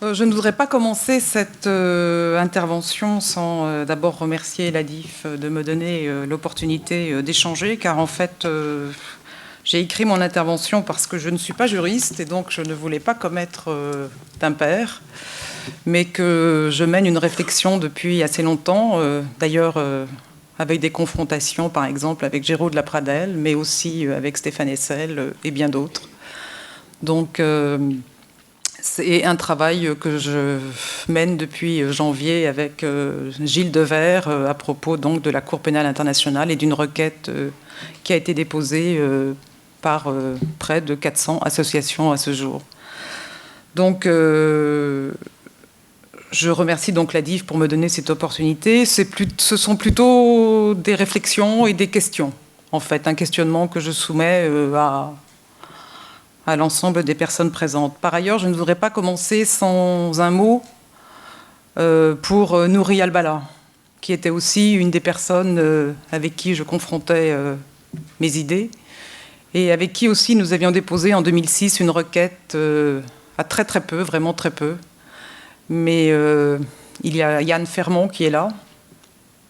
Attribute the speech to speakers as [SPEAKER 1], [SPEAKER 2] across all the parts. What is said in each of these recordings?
[SPEAKER 1] Je ne voudrais pas commencer cette intervention sans d'abord remercier l'ADIF de me donner l'opportunité d'échanger, car en fait, j'ai écrit mon intervention parce que je ne suis pas juriste et donc je ne voulais pas commettre d'impair, mais que je mène une réflexion depuis assez longtemps, d'ailleurs avec des confrontations, par exemple, avec Géraud de la Pradelle, mais aussi avec Stéphane Hessel et bien d'autres. Donc, c'est un travail que je mène depuis janvier avec Gilles Devers à propos donc de la Cour pénale internationale et d'une requête qui a été déposée par près de 400 associations à ce jour. Donc, je remercie donc l'ADIF pour me donner cette opportunité. Ce sont plutôt des réflexions et des questions, en fait, un questionnement que je soumets à l'ensemble des personnes présentes. Par ailleurs, je ne voudrais pas commencer sans un mot pour Nouri Albala, qui était aussi une des personnes avec qui je confrontais mes idées, et avec qui aussi nous avions déposé en 2006 une requête à très très peu, vraiment très peu. Mais il y a Yann Fermont qui est là,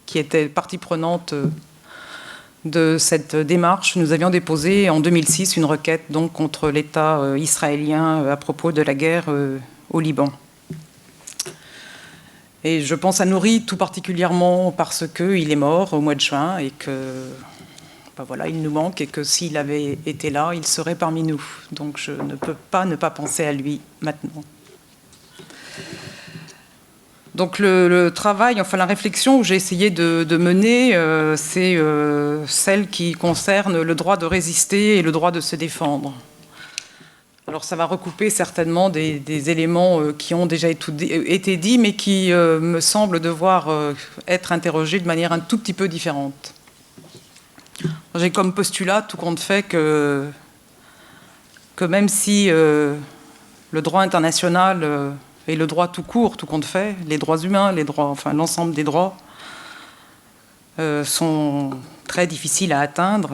[SPEAKER 1] qui était partie prenante de cette démarche. Nous avions déposé en 2006 une requête donc, contre l'État israélien à propos de la guerre au Liban. Et je pense à Nouri tout particulièrement parce qu'il est mort au mois de juin et que ben voilà, il nous manque et que s'il avait été là, il serait parmi nous. Donc je ne peux pas ne pas penser à lui maintenant. Donc le travail, enfin la réflexion que j'ai essayé de mener, c'est celle qui concerne le droit de résister et le droit de se défendre. Alors ça va recouper certainement des éléments qui ont déjà été dits, mais qui me semblent devoir être interrogés de manière un tout petit peu différente. J'ai comme postulat, tout compte fait, que même si le droit international et le droit tout court, tout compte fait, les droits humains, les droits, enfin l'ensemble des droits, sont très difficiles à atteindre.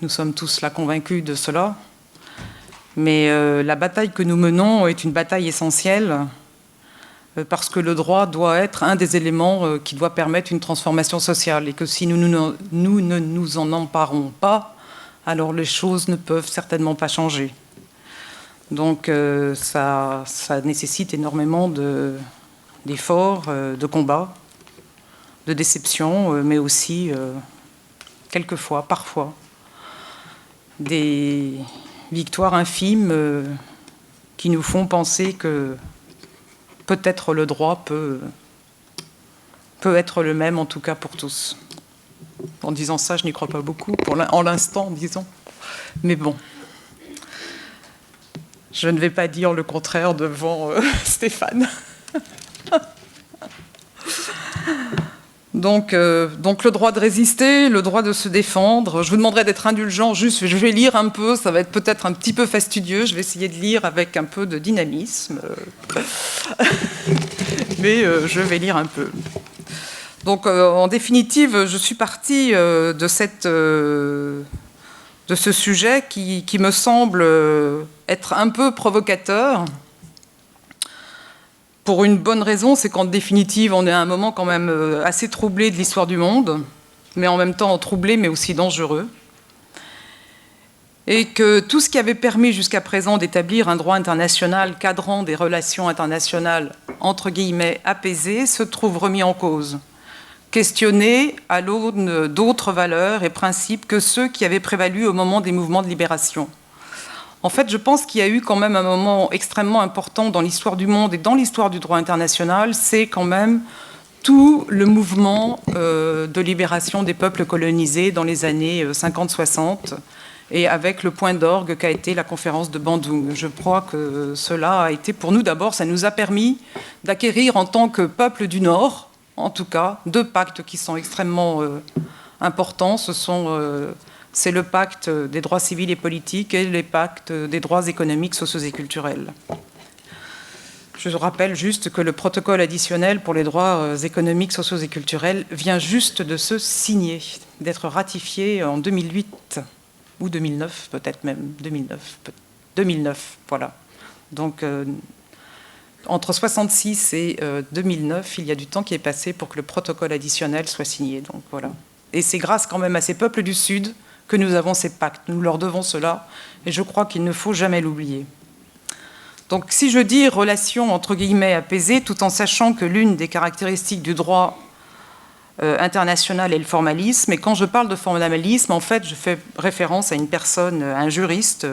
[SPEAKER 1] Nous sommes tous là convaincus de cela. Mais la bataille que nous menons est une bataille essentielle parce que le droit doit être un des éléments qui doit permettre une transformation sociale et que si nous ne nous en emparons pas, alors les choses ne peuvent certainement pas changer. Donc ça nécessite énormément d'efforts, de combats, de déceptions, mais aussi, quelquefois, parfois, des victoires infimes qui nous font penser que peut-être le droit peut être le même, en tout cas pour tous. En disant ça, je n'y crois pas beaucoup, en l'instant, disons. Mais bon. Je ne vais pas dire le contraire devant Stéphane. Donc le droit de résister, le droit de se défendre. Je vous demanderai d'être indulgent, juste je vais lire un peu, ça va être peut-être un petit peu fastidieux, je vais essayer de lire avec un peu de dynamisme. Mais je vais lire un peu. Donc en définitive, je suis partie de ce sujet qui me semble être un peu provocateur. Pour une bonne raison, c'est qu'en définitive, on est à un moment quand même assez troublé de l'histoire du monde, mais en même temps troublé, mais aussi dangereux. Et que tout ce qui avait permis jusqu'à présent d'établir un droit international cadrant des relations internationales, entre guillemets, apaisées, se trouve remis en cause, questionné à l'aune d'autres valeurs et principes que ceux qui avaient prévalu au moment des mouvements de libération. En fait, je pense qu'il y a eu quand même un moment extrêmement important dans l'histoire du monde et dans l'histoire du droit international, c'est quand même tout le mouvement de libération des peuples colonisés dans les années 50-60, et avec le point d'orgue qu'a été la conférence de Bandung. Je crois que cela a été, pour nous d'abord, ça nous a permis d'acquérir en tant que peuple du Nord, en tout cas, deux pactes qui sont extrêmement importants. C'est le pacte des droits civils et politiques et les pactes des droits économiques, sociaux et culturels. Je rappelle juste que le protocole additionnel pour les droits économiques, sociaux et culturels vient juste de se signer, d'être ratifié en 2008 ou 2009, peut-être même 2009, voilà. Donc entre 1966 et 2009, il y a du temps qui est passé pour que le protocole additionnel soit signé. Donc voilà. Et c'est grâce quand même à ces peuples du Sud que nous avons ces pactes. Nous leur devons cela, et je crois qu'il ne faut jamais l'oublier. Donc si je dis relation entre guillemets apaisée, tout en sachant que l'une des caractéristiques du droit international est le formalisme, et quand je parle de formalisme, en fait, je fais référence à une personne, un juriste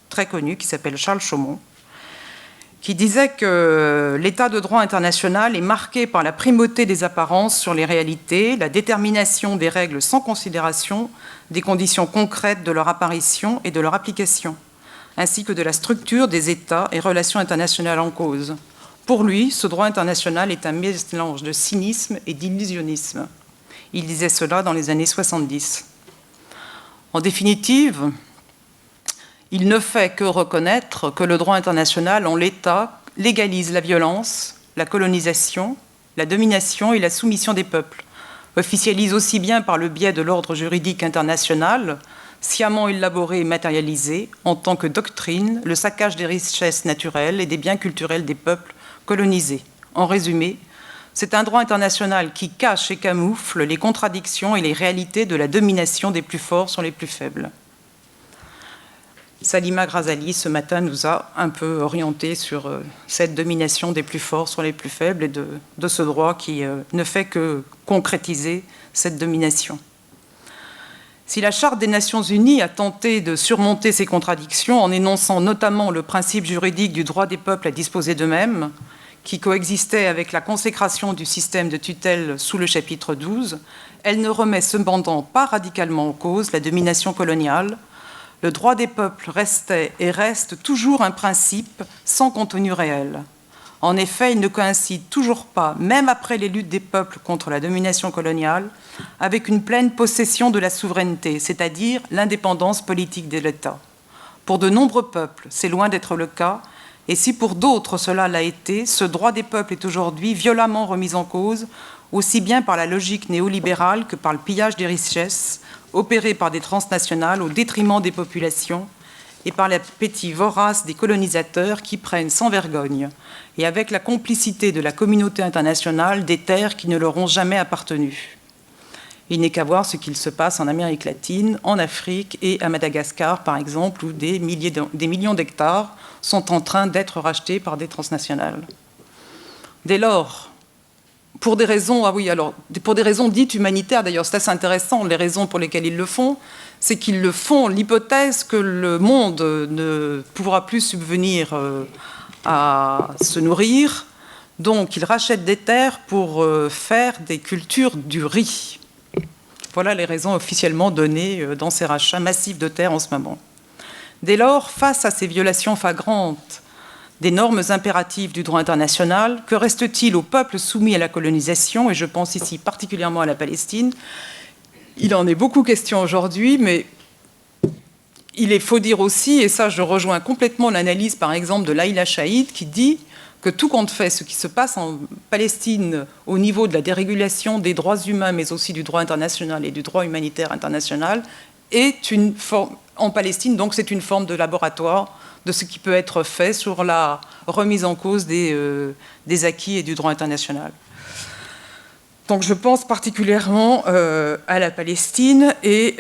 [SPEAKER 1] très connu qui s'appelle Charles Chaumont, qui disait que l'état de droit international est marqué par la primauté des apparences sur les réalités, la détermination des règles sans considération des conditions concrètes de leur apparition et de leur application, ainsi que de la structure des États et relations internationales en cause. Pour lui, ce droit international est un mélange de cynisme et d'illusionnisme. Il disait cela dans les années 70. En définitive, il ne fait que reconnaître que le droit international, en l'état, légalise la violence, la colonisation, la domination et la soumission des peuples, officialise aussi bien par le biais de l'ordre juridique international, sciemment élaboré et matérialisé, en tant que doctrine, le saccage des richesses naturelles et des biens culturels des peuples colonisés. En résumé, c'est un droit international qui cache et camoufle les contradictions et les réalités de la domination des plus forts sur les plus faibles. Salima Ghazali, ce matin, nous a un peu orientés sur cette domination des plus forts sur les plus faibles et de ce droit qui ne fait que concrétiser cette domination. Si la Charte des Nations Unies a tenté de surmonter ces contradictions en énonçant notamment le principe juridique du droit des peuples à disposer d'eux-mêmes, qui coexistait avec la consécration du système de tutelle sous le chapitre 12, elle ne remet cependant pas radicalement en cause la domination coloniale. Le droit des peuples restait et reste toujours un principe sans contenu réel. En effet, il ne coïncide toujours pas, même après les luttes des peuples contre la domination coloniale, avec une pleine possession de la souveraineté, c'est-à-dire l'indépendance politique de l'État. Pour de nombreux peuples, c'est loin d'être le cas, et si pour d'autres cela l'a été, ce droit des peuples est aujourd'hui violemment remis en cause, aussi bien par la logique néolibérale que par le pillage des richesses, opéré par des transnationales au détriment des populations et par l'appétit vorace des colonisateurs qui prennent sans vergogne et avec la complicité de la communauté internationale des terres qui ne leur ont jamais appartenu. Il n'est qu'à voir ce qu'il se passe en Amérique latine, en Afrique et à Madagascar, par exemple, où des millions d'hectares sont en train d'être rachetés par des transnationales. Dès lors, pour des raisons dites humanitaires, d'ailleurs, c'est assez intéressant, les raisons pour lesquelles ils le font, c'est qu'ils le font l'hypothèse que le monde ne pourra plus subvenir à se nourrir, donc ils rachètent des terres pour faire des cultures du riz. Voilà les raisons officiellement données dans ces rachats massifs de terres en ce moment. Dès lors, face à ces violations flagrantes des normes impératives du droit international, que reste-t-il aux peuples soumis à la colonisation, et je pense ici particulièrement à la Palestine? Il en est beaucoup question aujourd'hui, mais il faut dire aussi, et ça je rejoins complètement l'analyse par exemple de Laïla Chaïd, qui dit que tout compte fait, ce qui se passe en Palestine au niveau de la dérégulation des droits humains, mais aussi du droit international et du droit humanitaire international, est une forme, en Palestine, donc c'est une forme de laboratoire de ce qui peut être fait sur la remise en cause des acquis et du droit international. Donc je pense particulièrement à la Palestine et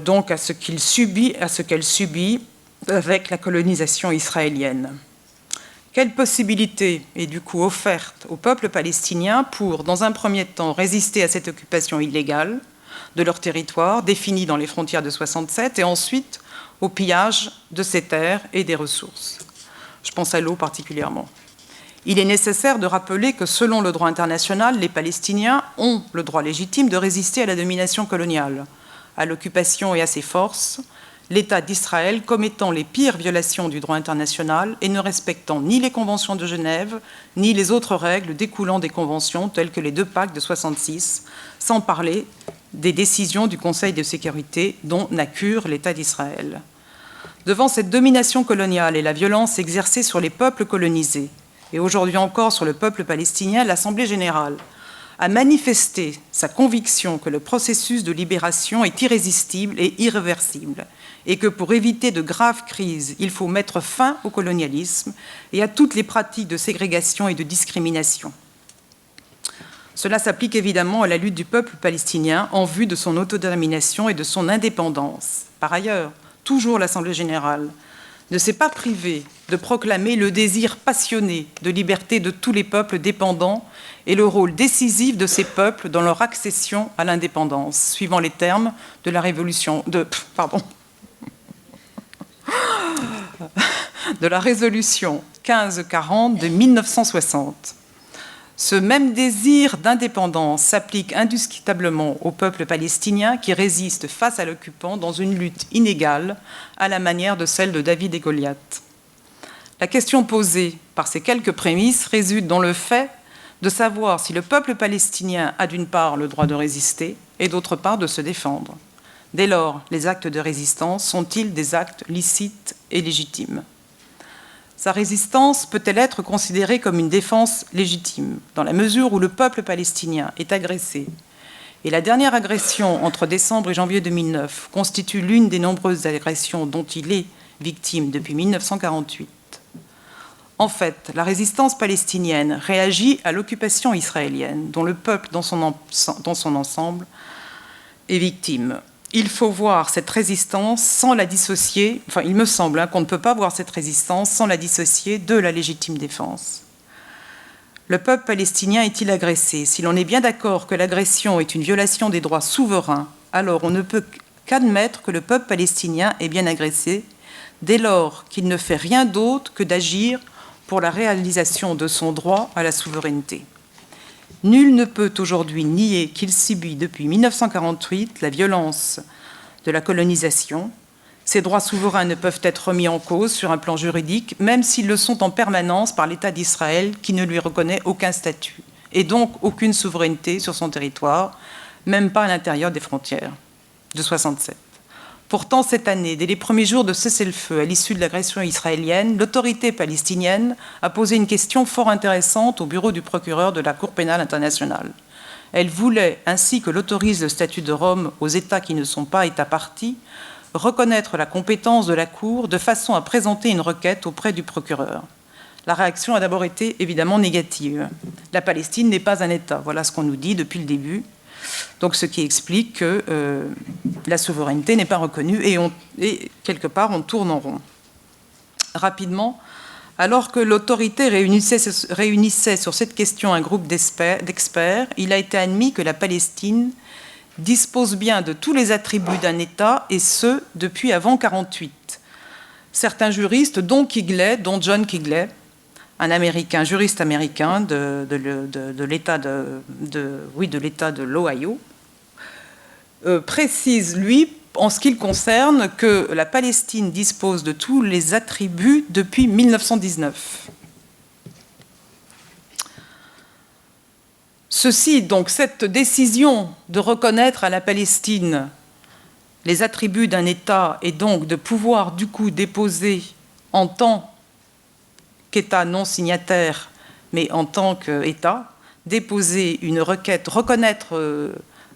[SPEAKER 1] donc à ce qu'elle subit avec la colonisation israélienne. Quelle possibilité est du coup offerte au peuple palestinien pour, dans un premier temps, résister à cette occupation illégale de leur territoire, définie dans les frontières de 1967, et ensuite au pillage de ces terres et des ressources? Je pense à l'eau particulièrement. Il est nécessaire de rappeler que, selon le droit international, les Palestiniens ont le droit légitime de résister à la domination coloniale, à l'occupation et à ses forces, l'État d'Israël commettant les pires violations du droit international et ne respectant ni les conventions de Genève, ni les autres règles découlant des conventions, telles que les 2 pactes de 1966, sans parler des décisions du Conseil de sécurité dont n'accure l'État d'Israël. Devant cette domination coloniale et la violence exercée sur les peuples colonisés, et aujourd'hui encore sur le peuple palestinien, l'Assemblée générale a manifesté sa conviction que le processus de libération est irrésistible et irréversible, et que pour éviter de graves crises, il faut mettre fin au colonialisme et à toutes les pratiques de ségrégation et de discrimination. Cela s'applique évidemment à la lutte du peuple palestinien en vue de son autodétermination et de son indépendance. Par ailleurs, toujours l'Assemblée générale ne s'est pas privée de proclamer le désir passionné de liberté de tous les peuples dépendants et le rôle décisif de ces peuples dans leur accession à l'indépendance, suivant les termes de la de la résolution 1540 de 1960. Ce même désir d'indépendance s'applique indiscutablement au peuple palestinien qui résiste face à l'occupant dans une lutte inégale à la manière de celle de David et Goliath. La question posée par ces quelques prémices réside dans le fait de savoir si le peuple palestinien a d'une part le droit de résister et d'autre part de se défendre. Dès lors, les actes de résistance sont-ils des actes licites et légitimes ? Sa résistance peut-elle être considérée comme une défense légitime, dans la mesure où le peuple palestinien est agressé? Et la dernière agression entre décembre et janvier 2009 constitue l'une des nombreuses agressions dont il est victime depuis 1948. En fait, la résistance palestinienne réagit à l'occupation israélienne, dont le peuple dans son ensemble est victime. Il faut voir cette résistance sans la dissocier, enfin il me semble qu'on ne peut pas voir cette résistance sans la dissocier de la légitime défense. Le peuple palestinien est-il agressé? Si l'on est bien d'accord que l'agression est une violation des droits souverains, alors on ne peut qu'admettre que le peuple palestinien est bien agressé, dès lors qu'il ne fait rien d'autre que d'agir pour la réalisation de son droit à la souveraineté. Nul ne peut aujourd'hui nier qu'il subit depuis 1948 la violence de la colonisation. Ses droits souverains ne peuvent être remis en cause sur un plan juridique, même s'ils le sont en permanence par l'État d'Israël qui ne lui reconnaît aucun statut et donc aucune souveraineté sur son territoire, même pas à l'intérieur des frontières de 1967. Pourtant, cette année, dès les premiers jours de cessez-le-feu à l'issue de l'agression israélienne, l'autorité palestinienne a posé une question fort intéressante au bureau du procureur de la Cour pénale internationale. Elle voulait, ainsi que l'autorise le statut de Rome aux États qui ne sont pas États parties, reconnaître la compétence de la Cour de façon à présenter une requête auprès du procureur. La réaction a d'abord été évidemment négative. La Palestine n'est pas un État, voilà ce qu'on nous dit depuis le début. Donc, ce qui explique que la souveraineté n'est pas reconnue et quelque part, on tourne en rond. Rapidement, alors que l'autorité réunissait sur cette question un groupe d'experts, il a été admis que la Palestine dispose bien de tous les attributs d'un État, et ce, depuis avant 1948. Certains juristes, dont John Quigley, un juriste américain de l'État de l'Ohio, précise, lui, en ce qui le concerne, que la Palestine dispose de tous les attributs depuis 1919. Donc, cette décision de reconnaître à la Palestine les attributs d'un État et donc de pouvoir, du coup, déposer en tant qu'État non signataire, mais en tant qu'État, déposer une requête,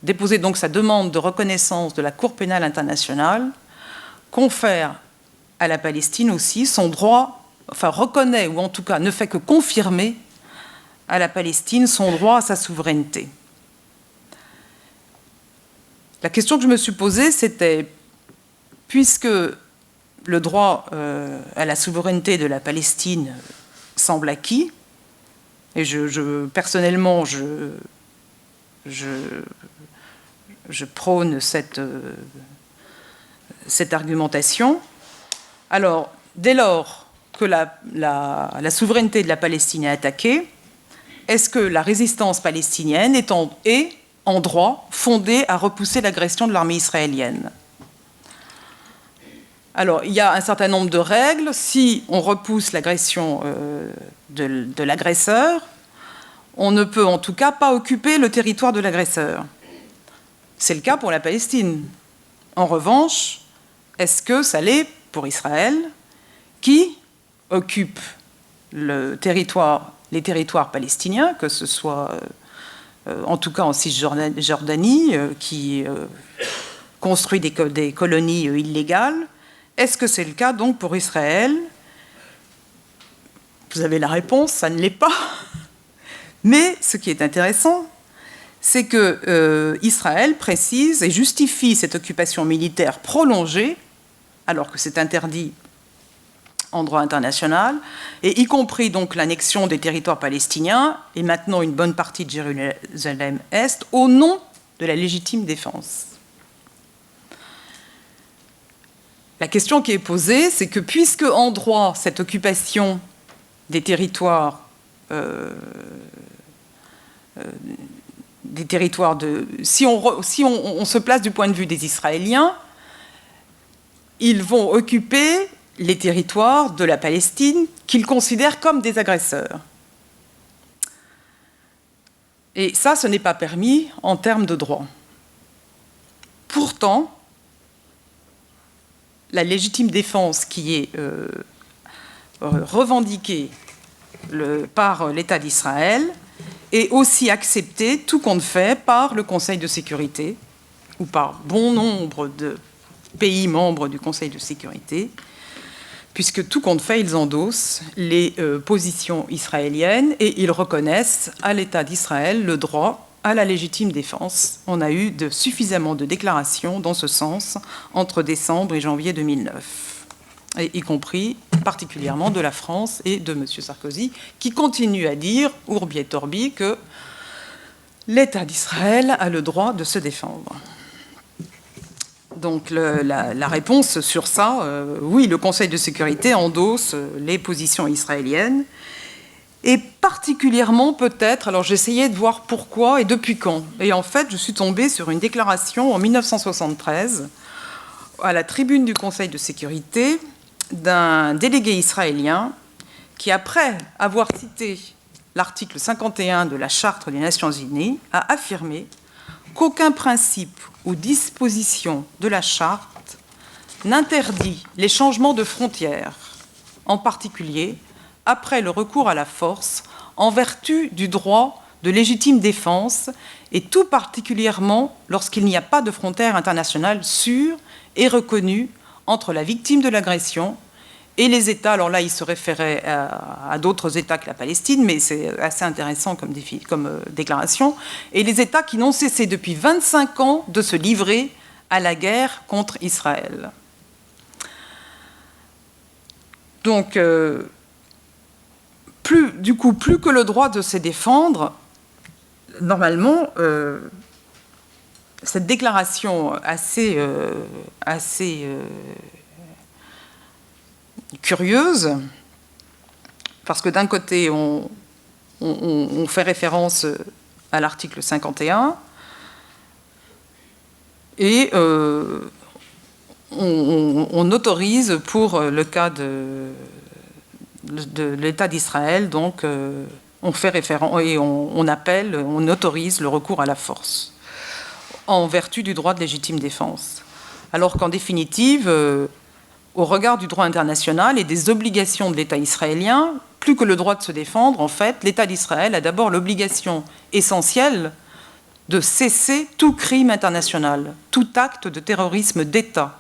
[SPEAKER 1] déposer donc sa demande de reconnaissance de la Cour pénale internationale, confère à la Palestine aussi son droit, enfin reconnaît, ou en tout cas ne fait que confirmer à la Palestine son droit à sa souveraineté. La question que je me suis posée, c'était, puisque le droit à la souveraineté de la Palestine semble acquis, et personnellement, je prône cette argumentation. Alors, dès lors que la souveraineté de la Palestine est attaquée, est-ce que la résistance palestinienne est en droit fondée à repousser l'agression de l'armée israélienne? Alors, il y a un certain nombre de règles. Si on repousse l'agression de l'agresseur, on ne peut en tout cas pas occuper le territoire de l'agresseur. C'est le cas pour la Palestine. En revanche, est-ce que ça l'est pour Israël, qui occupe les territoires palestiniens, que ce soit en tout cas en Cisjordanie, qui construit des colonies illégales, Est-ce que c'est le cas donc pour Israël? Vous avez la réponse, ça ne l'est pas. Mais ce qui est intéressant, c'est que Israël précise et justifie cette occupation militaire prolongée, alors que c'est interdit en droit international, et y compris donc l'annexion des territoires palestiniens et maintenant une bonne partie de Jérusalem-Est, au nom de la légitime défense. La question qui est posée, c'est que puisque en droit, cette occupation des territoires si on se place du point de vue des Israéliens, ils vont occuper les territoires de la Palestine qu'ils considèrent comme des agresseurs. Et ça, ce n'est pas permis en termes de droit. Pourtant, la légitime défense qui est revendiquée par l'État d'Israël est aussi acceptée, tout compte fait, par le Conseil de sécurité, ou par bon nombre de pays membres du Conseil de sécurité, puisque tout compte fait, ils endossent les positions israéliennes et ils reconnaissent à l'État d'Israël le droit à la légitime défense. On a eu suffisamment de déclarations dans ce sens entre décembre et janvier 2009, et y compris particulièrement de la France et de M. Sarkozy, qui continue à dire, urbi et orbi, que l'État d'Israël a le droit de se défendre. Donc la réponse sur ça, oui, le Conseil de sécurité endosse les positions israéliennes, et particulièrement peut-être, alors j'essayais de voir pourquoi et depuis quand. Et en fait, je suis tombée sur une déclaration en 1973, à la tribune du Conseil de sécurité, d'un délégué israélien qui, après avoir cité l'article 51 de la Charte des Nations Unies, a affirmé qu'aucun principe ou disposition de la Charte n'interdit les changements de frontières, en particulier après le recours à la force, en vertu du droit de légitime défense, et tout particulièrement lorsqu'il n'y a pas de frontière internationale sûre et reconnue entre la victime de l'agression et les États. Alors là, il se référait à d'autres États que la Palestine, mais c'est assez intéressant comme déclaration, et les États qui n'ont cessé depuis 25 ans de se livrer à la guerre contre Israël. Donc, plus que le droit de se défendre, normalement, cette déclaration assez curieuse, parce que d'un côté, on fait référence à l'article 51, et on autorise pour le cas de l'État d'Israël, donc on fait référence et on autorise le recours à la force en vertu du droit de légitime défense. Alors qu'en définitive, au regard du droit international et des obligations de l'État israélien, plus que le droit de se défendre, en fait, l'État d'Israël a d'abord l'obligation essentielle de cesser tout crime international, tout acte de terrorisme d'État,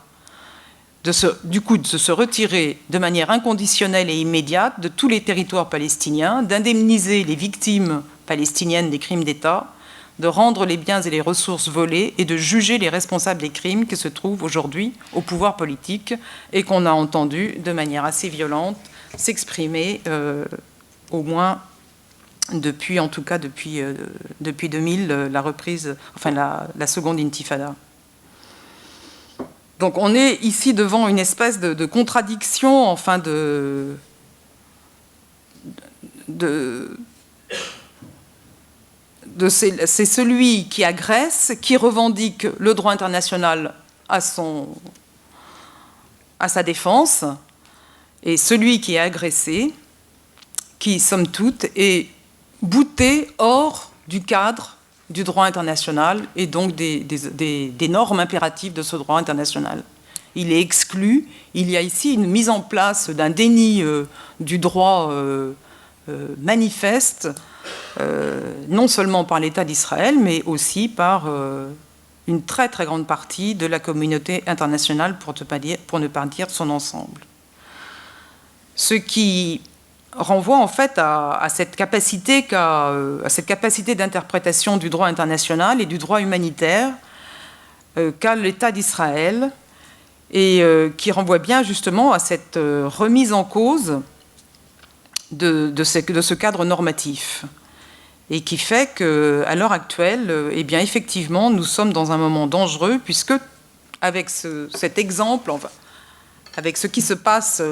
[SPEAKER 1] de se retirer de manière inconditionnelle et immédiate de tous les territoires palestiniens, d'indemniser les victimes palestiniennes des crimes d'État, de rendre les biens et les ressources volés et de juger les responsables des crimes qui se trouvent aujourd'hui au pouvoir politique et qu'on a entendu de manière assez violente s'exprimer, au moins depuis 2000, la reprise, enfin la seconde intifada. Donc on est ici devant une espèce de contradiction, enfin c'est celui qui agresse, qui revendique le droit international à sa défense, et celui qui est agressé, qui, somme toute, est bouté hors du cadre du droit international et donc des normes impératives de ce droit international. Il est exclu. Il y a ici une mise en place d'un déni du droit manifeste, non seulement par l'État d'Israël, mais aussi par une très très grande partie de la communauté internationale, pour ne pas dire de son ensemble. Ce qui renvoie en fait à cette capacité d'interprétation du droit international et du droit humanitaire qu'a l'État d'Israël, et qui renvoie bien justement à cette remise en cause de ce cadre normatif, et qui fait qu'à l'heure actuelle, eh bien, effectivement, nous sommes dans un moment dangereux, puisque avec cet exemple, enfin, avec ce qui se passe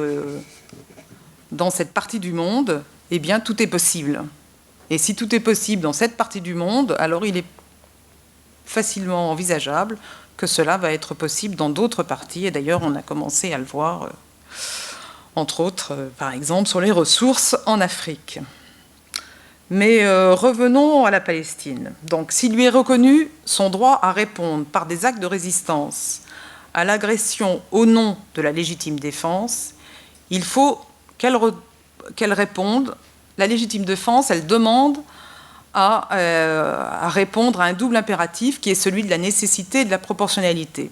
[SPEAKER 1] dans cette partie du monde, eh bien, tout est possible. Et si tout est possible dans cette partie du monde, alors il est facilement envisageable que cela va être possible dans d'autres parties. Et d'ailleurs, on a commencé à le voir, entre autres, par exemple, sur les ressources en Afrique. Mais revenons à la Palestine. Donc, s'il lui est reconnu son droit à répondre par des actes de résistance à l'agression au nom de la légitime défense, il faut qu'elle réponde. La légitime défense, elle demande à répondre à un double impératif qui est celui de la nécessité et de la proportionnalité.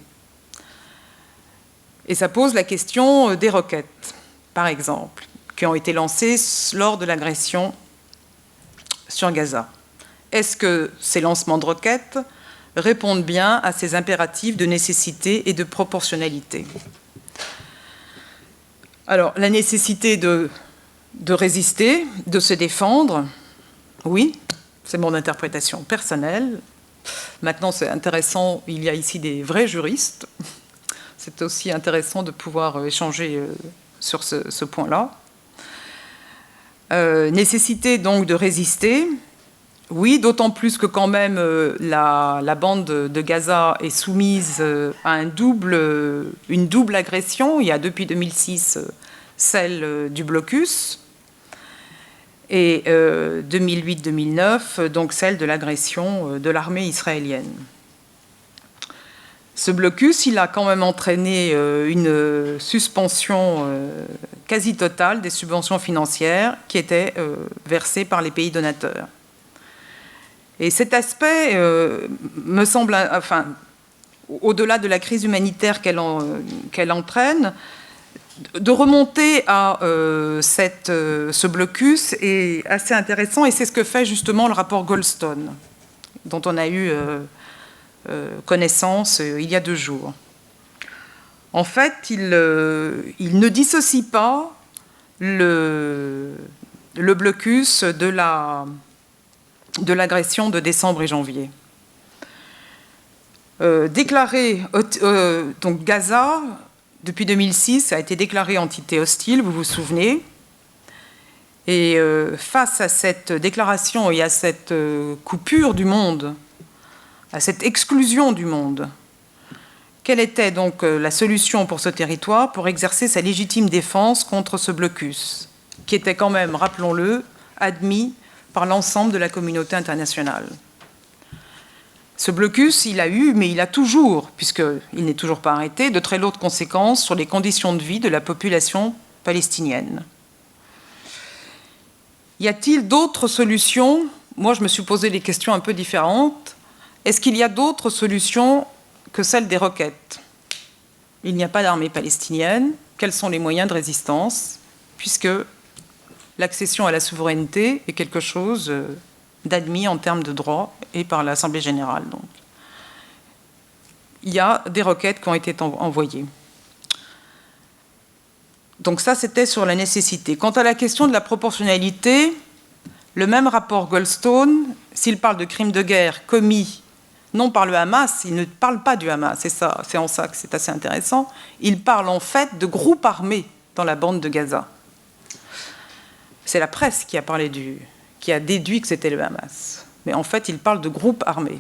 [SPEAKER 1] Et ça pose la question des roquettes, par exemple, qui ont été lancées lors de l'agression sur Gaza. Est-ce que ces lancements de roquettes répondent bien à ces impératifs de nécessité et de proportionnalité? Alors, la nécessité de résister, de se défendre, oui, c'est mon interprétation personnelle. Maintenant, c'est intéressant, il y a ici des vrais juristes. C'est aussi intéressant de pouvoir échanger sur ce point-là. Nécessité donc de résister, oui, d'autant plus que quand même la bande de Gaza est soumise à une double agression. Il y a depuis 2006 celle du blocus, et 2008-2009, donc celle de l'agression de l'armée israélienne. Ce blocus, il a quand même entraîné une suspension quasi totale des subventions financières qui étaient versées par les pays donateurs. Et cet aspect me semble, enfin, au-delà de la crise humanitaire qu'elle entraîne, de remonter à ce blocus est assez intéressant, et c'est ce que fait justement le rapport Goldstone, dont on a eu connaissance il y a 2 jours. En fait, il ne dissocie pas le blocus de l'agression de décembre et janvier. Donc Gaza, depuis 2006, a été déclarée entité hostile, vous vous souvenez. Et face à cette déclaration et à cette coupure du monde, à cette exclusion du monde, quelle était donc la solution pour ce territoire pour exercer sa légitime défense contre ce blocus, qui était quand même, rappelons-le, admis par l'ensemble de la communauté internationale? Ce blocus, il a eu, mais il a toujours, puisqu'il n'est toujours pas arrêté, de très lourdes conséquences sur les conditions de vie de la population palestinienne. Y a-t-il d'autres solutions? Moi, je me suis posé des questions un peu différentes. Est-ce qu'il y a d'autres solutions que celles des roquettes? Il n'y a pas d'armée palestinienne. Quels sont les moyens de résistance? Puisque l'accession à la souveraineté est quelque chose d'admis en termes de droit et par l'Assemblée générale. Donc, il y a des requêtes qui ont été envoyées. Donc ça, c'était sur la nécessité. Quant à la question de la proportionnalité, le même rapport Goldstone, s'il parle de crimes de guerre commis non par le Hamas, il ne parle pas du Hamas, c'est en ça que c'est assez intéressant, il parle en fait de groupes armés dans la bande de Gaza. C'est la presse qui a déduit que c'était le Hamas. Mais en fait, il parle de groupes armés.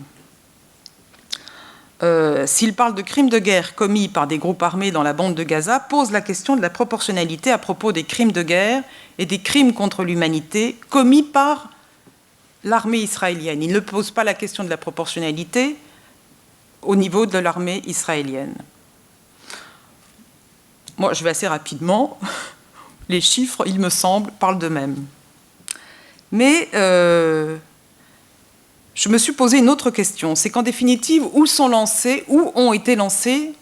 [SPEAKER 1] S'il parle de crimes de guerre commis par des groupes armés dans la bande de Gaza, pose la question de la proportionnalité à propos des crimes de guerre et des crimes contre l'humanité commis par l'armée israélienne. Il ne pose pas la question de la proportionnalité au niveau de l'armée israélienne. Moi, je vais assez rapidement. Les chiffres, il me semble, parlent d'eux-mêmes. Mais je me suis posé une autre question. C'est qu'en définitive, où ont été lancées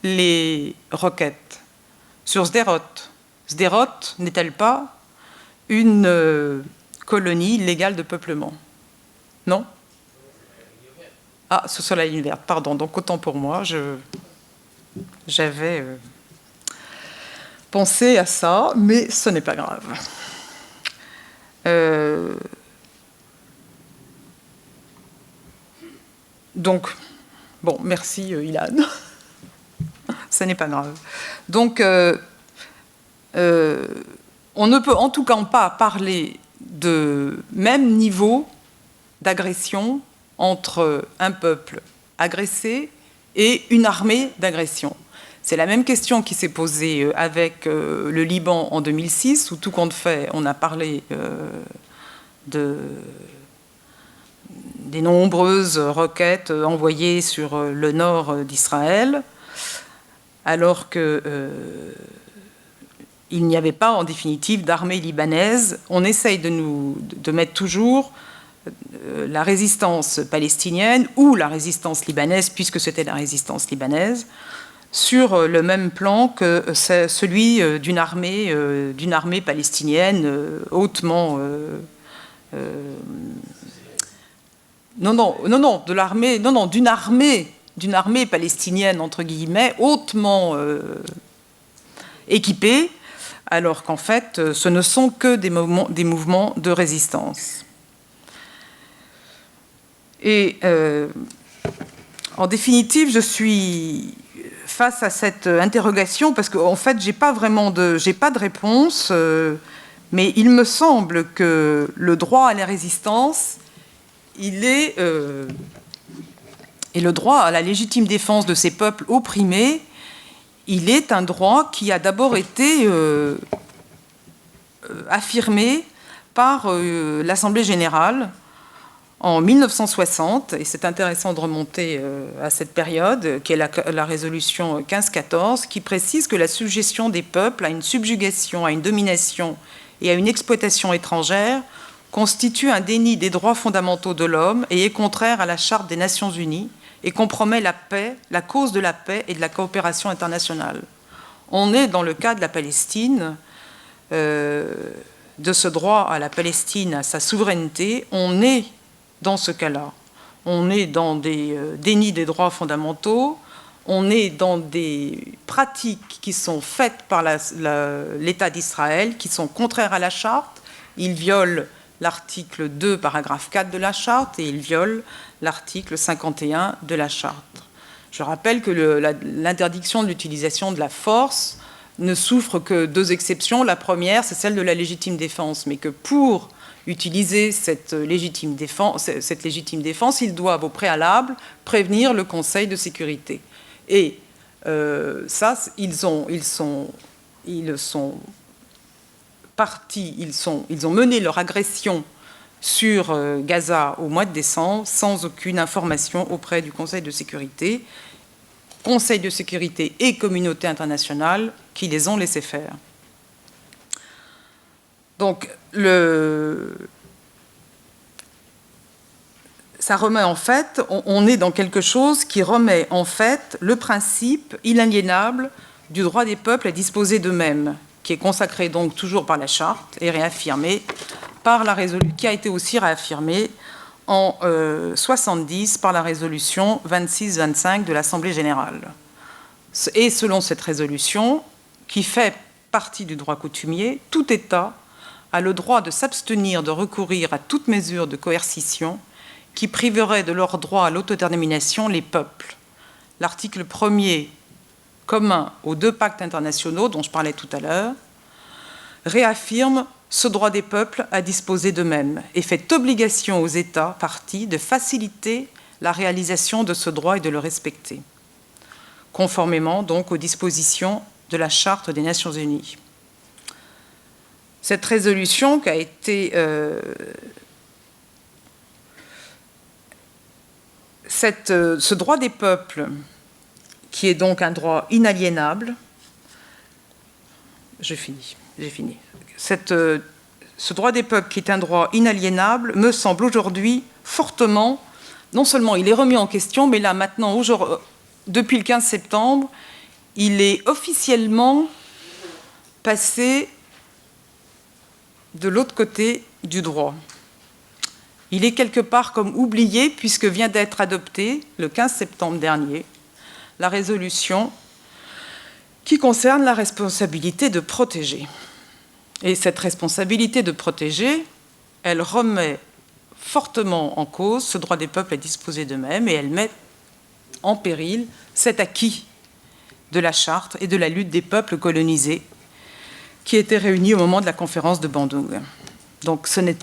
[SPEAKER 1] les roquettes? Sur Sderot. Sderot n'est-elle pas une colonie illégale de peuplement? Non? Ah, sur la ligne verte, pardon. Donc autant pour moi, j'avais pensé à ça, mais ce n'est pas grave. Donc, bon, merci Ilan. Ce n'est pas grave. Donc, on ne peut en tout cas pas parler de même niveau d'agression entre un peuple agressé et une armée d'agression. C'est la même question qui s'est posée avec le Liban en 2006, où tout compte fait, on a parlé des nombreuses roquettes envoyées sur le nord d'Israël, alors qu'il n'y avait pas en définitive d'armée libanaise. On essaye de mettre toujours la résistance palestinienne ou la résistance libanaise, puisque c'était la résistance libanaise, sur le même plan que celui d'une armée palestinienne hautement... d'une armée palestinienne, entre guillemets, hautement équipée, alors qu'en fait, ce ne sont que des mouvements de résistance. Et en définitive, je suis face à cette interrogation parce qu'en fait, j'ai pas de réponse, mais il me semble que le droit à la résistance, et le droit à la légitime défense de ces peuples opprimés, il est un droit qui a d'abord été affirmé par l'Assemblée générale en 1960, et c'est intéressant de remonter à cette période, qui est la résolution 1514, qui précise que la suggestion des peuples à une subjugation, à une domination et à une exploitation étrangère constitue un déni des droits fondamentaux de l'homme et est contraire à la Charte des Nations Unies et compromet la paix, la cause de la paix et de la coopération internationale. On est dans le cas de la Palestine, de ce droit à la Palestine, à sa souveraineté, on est dans ce cas-là. On est dans des dénis des droits fondamentaux, on est dans des pratiques qui sont faites par l'État d'Israël, qui sont contraires à la Charte. Ils violent l'article 2, paragraphe 4 de la Charte, et ils violent l'article 51 de la Charte. Je rappelle que l'interdiction de l'utilisation de la force ne souffre que deux exceptions. La première, c'est celle de la légitime défense, mais que pour utiliser cette légitime défense, ils doivent au préalable prévenir le Conseil de sécurité. Et ça, ils ont mené leur agression sur Gaza au mois de décembre sans aucune information auprès du Conseil de sécurité et communauté internationale qui les ont laissés faire. Donc, ça remet en fait, on est dans quelque chose qui remet en fait le principe inaliénable du droit des peuples à disposer d'eux-mêmes, qui est consacré donc toujours par la Charte et réaffirmé par qui a été aussi réaffirmé en 70 par la résolution 26-25 de l'Assemblée générale. Et selon cette résolution, qui fait partie du droit coutumier, tout État a le droit de s'abstenir de recourir à toute mesure de coercition qui priverait de leur droit à l'autodétermination les peuples. L'article 1er, commun aux deux pactes internationaux dont je parlais tout à l'heure, réaffirme ce droit des peuples à disposer d'eux-mêmes et fait obligation aux États parties de faciliter la réalisation de ce droit et de le respecter, conformément donc aux dispositions de la Charte des Nations Unies. Cette résolution qui a été ce droit des peuples, qui est donc un droit inaliénable, j'ai fini. ce droit des peuples, qui est un droit inaliénable, me semble aujourd'hui fortement, non seulement il est remis en question, mais là maintenant, depuis le 15 septembre, il est officiellement passé de l'autre côté du droit. Il est quelque part comme oublié, puisque vient d'être adoptée, le 15 septembre dernier, la résolution qui concerne la responsabilité de protéger. Et cette responsabilité de protéger, elle remet fortement en cause ce droit des peuples à disposer d'eux-mêmes, et elle met en péril cet acquis de la charte et de la lutte des peuples colonisés qui étaient réunis au moment de la conférence de Bandung. Donc ce n'est,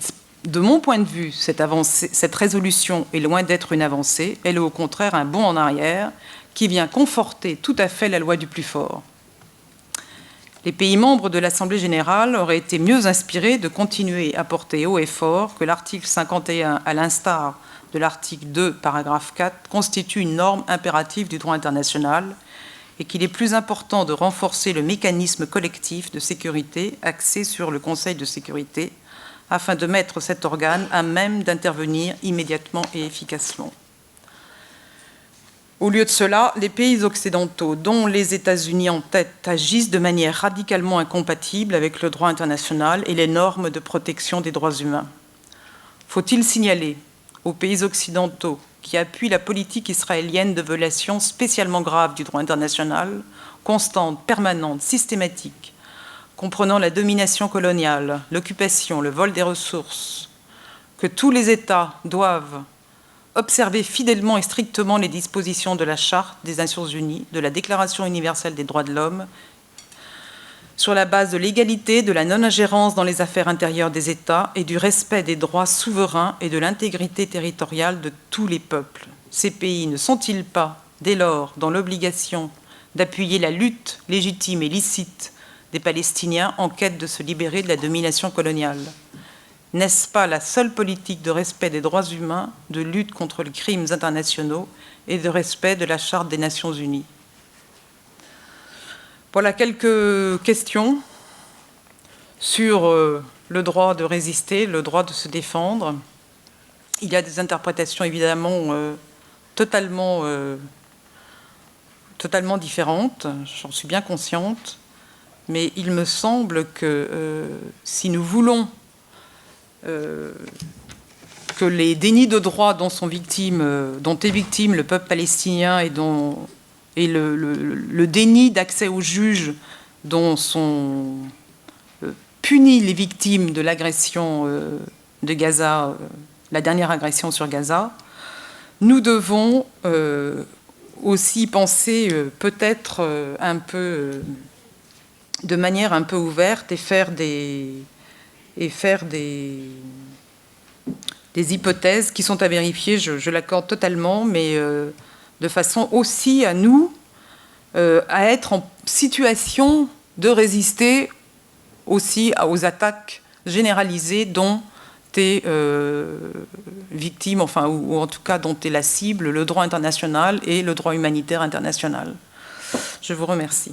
[SPEAKER 1] de mon point de vue, cette résolution est loin d'être une avancée, elle est au contraire un bond en arrière qui vient conforter tout à fait la loi du plus fort. Les pays membres de l'Assemblée générale auraient été mieux inspirés de continuer à porter haut et fort que l'article 51, à l'instar de l'article 2, paragraphe 4, constitue une norme impérative du droit international et qu'il est plus important de renforcer le mécanisme collectif de sécurité axé sur le Conseil de sécurité afin de mettre cet organe à même d'intervenir immédiatement et efficacement. Au lieu de cela, les pays occidentaux, dont les États-Unis en tête, agissent de manière radicalement incompatible avec le droit international et les normes de protection des droits humains. Faut-il signaler aux pays occidentaux qui appuient la politique israélienne de violation spécialement grave du droit international, constante, permanente, systématique, comprenant la domination coloniale, l'occupation, le vol des ressources, que tous les États doivent observer fidèlement et strictement les dispositions de la Charte des Nations Unies, de la Déclaration universelle des droits de l'homme, sur la base de l'égalité, de la non-ingérence dans les affaires intérieures des États et du respect des droits souverains et de l'intégrité territoriale de tous les peuples. Ces pays ne sont-ils pas, dès lors, dans l'obligation d'appuyer la lutte légitime et licite des Palestiniens en quête de se libérer de la domination coloniale ? N'est-ce pas la seule politique de respect des droits humains, de lutte contre les crimes internationaux et de respect de la Charte des Nations Unies? Voilà quelques questions sur le droit de résister, le droit de se défendre. Il y a des interprétations évidemment totalement différentes, j'en suis bien consciente, mais il me semble que si nous voulons que les dénis de droits dont est victime le peuple palestinien et le déni d'accès aux juges dont sont punies les victimes de l'agression de Gaza, la dernière agression sur Gaza, nous devons aussi penser peut-être un peu de manière un peu ouverte et faire des hypothèses qui sont à vérifier, je l'accorde totalement, mais de façon aussi à nous, à être en situation de résister aussi aux attaques généralisées dont est victime, enfin, ou en tout cas dont est la cible, le droit international et le droit humanitaire international. Je vous remercie.